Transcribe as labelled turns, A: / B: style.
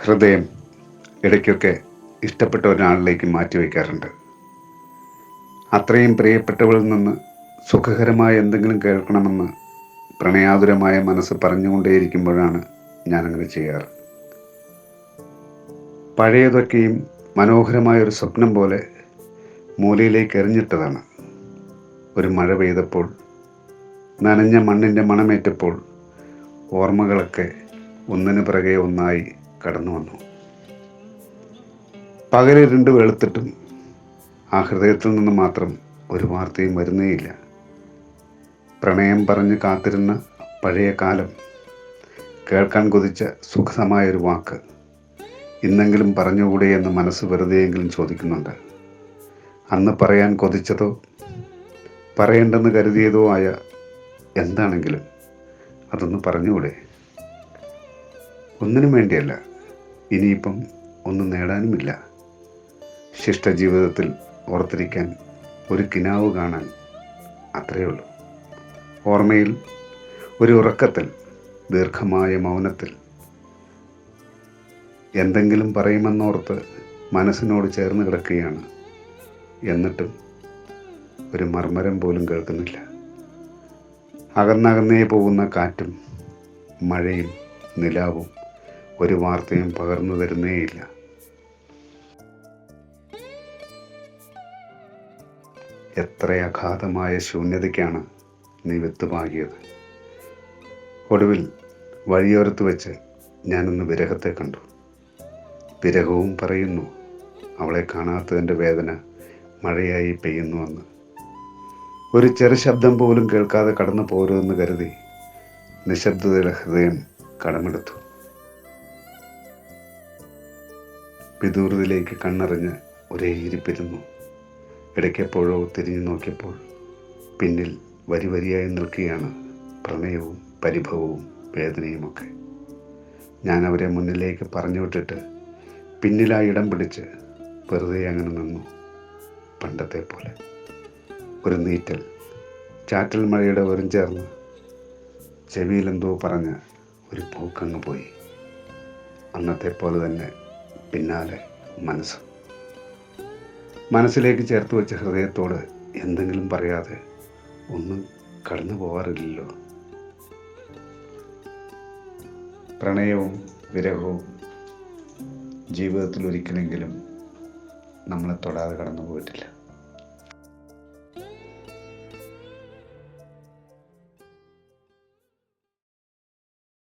A: ഹൃദയം ഇടയ്ക്കൊക്കെ ഇഷ്ടപ്പെട്ട ഒരാളിലേക്ക് മാറ്റിവെക്കാറുണ്ട്. അത്രയും പ്രിയപ്പെട്ടവളിൽ നിന്ന് സുഖകരമായ എന്തെങ്കിലും കേൾക്കണമെന്ന് പ്രണയാതുരമായ മനസ്സ് പറഞ്ഞുകൊണ്ടേയിരിക്കുമ്പോഴാണ് ഞാനങ്ങനെ ചെയ്യാറ്. പഴയതൊക്കെയും മനോഹരമായൊരു സ്വപ്നം പോലെ മൂലയിലേക്ക് എറിഞ്ഞിട്ടതാണ്. ഒരു മഴ പെയ്തപ്പോൾ, നനഞ്ഞ മണ്ണിൻ്റെ മണമേറ്റപ്പോൾ ഓർമ്മകളൊക്കെ ഒന്നിനു പിറകെ ഒന്നായി കടന്നു വന്നു. പകലിരുണ്ട് വെളുത്തിട്ടും ആ ഹൃദയത്തിൽ നിന്ന് മാത്രം ഒരു വാർത്തയും വരുന്നേയില്ല. പ്രണയം പറഞ്ഞ് കാത്തിരുന്ന പഴയ കാലം, കേൾക്കാൻ കൊതിച്ച സുഖമായൊരു വാക്ക് ഇന്നെങ്കിലും പറഞ്ഞുകൂടെ എന്ന് മനസ്സ് വെറുതെയെങ്കിലും ചോദിക്കുന്നുണ്ട്. അന്ന് പറയാൻ കൊതിച്ചതോ പറയേണ്ടെന്ന് കരുതിയതോ ആയ എന്താണെങ്കിലും അതൊന്ന് പറഞ്ഞുകൂടെ? ഒന്നിനും വേണ്ടിയല്ല, ഇനിയിപ്പം ഒന്നും നേടാനുമില്ല. ശിഷ്ടജീവിതത്തിൽ ഓർത്തിരിക്കാൻ ഒരു കിനാവ് കാണാൻ, അത്രയേ ഉള്ളൂ. ഓർമ്മയിൽ ഒരു ഉറക്കത്തിൽ, ദീർഘമായ മൗനത്തിൽ എന്തെങ്കിലും പറയുമെന്നോർത്ത് മനസ്സിനോട് ചേർന്ന് കിടക്കുകയാണ്. എന്നിട്ടും ഒരു മർമ്മരം പോലും കേൾക്കുന്നില്ല. അകന്നകന്നേ പോകുന്ന കാറ്റും മഴയും നിലാവും ഒരു വാർത്തയും പകർന്നു തരുന്നേയില്ല. എത്ര അഗാധമായ ശൂന്യതയ്ക്കാണ് നീ വിത്തുപാകിയത്. ഒടുവിൽ വഴിയോരത്ത് വെച്ച് ഞാനൊന്ന് വിരഹത്തെ കണ്ടു. വിരഹവും പറയുന്നു അവളെ കാണാത്തതിൻ്റെ വേദന മഴയായി പെയ്യുന്നുവെന്ന്. ഒരു ചെറു ശബ്ദം പോലും കേൾക്കാതെ കടന്നു പോരുമെന്ന് കരുതി നിശബ്ദതയുടെ ഹൃദയം കടമെടുത്തു. വിദൂരതയിലേക്ക് കണ്ണറിഞ്ഞ് ഒരേ ഇരിപ്പിരുന്നു. ഇടയ്ക്കെപ്പോഴോ തിരിഞ്ഞു നോക്കിയപ്പോൾ പിന്നിൽ വരി വരിയായി നിൽക്കുകയാണ് പ്രണയവും പരിഭവവും വേദനയുമൊക്കെ. ഞാൻ അവരെ മുന്നിലേക്ക് പറഞ്ഞു വിട്ടിട്ട് പിന്നിലായി ഇടം പിടിച്ച് വെറുതെ അങ്ങനെ നിന്നു. പണ്ടത്തെ പോലെ ഒരു നീറ്റൽ, ചാറ്റൽ മഴയുടെ വരും ചേർന്ന് ചെവിയിലെന്തോ പറഞ്ഞ് ഒരു പൂക്കങ്ങ് പോയി. അന്നത്തെ പോലെ തന്നെ പിന്നാലെ മനസ്സിലേക്ക് ചേർത്ത് വെച്ച ഹൃദയത്തോട് എന്തെങ്കിലും പറയാതെ ഒന്നും കടന്നു പോകാറില്ലല്ലോ. പ്രണയവും വിരഹവും ജീവിതത്തിൽ ഒരിക്കലെങ്കിലും നമ്മളെ തൊടാതെ കടന്നു പോയിട്ടില്ല.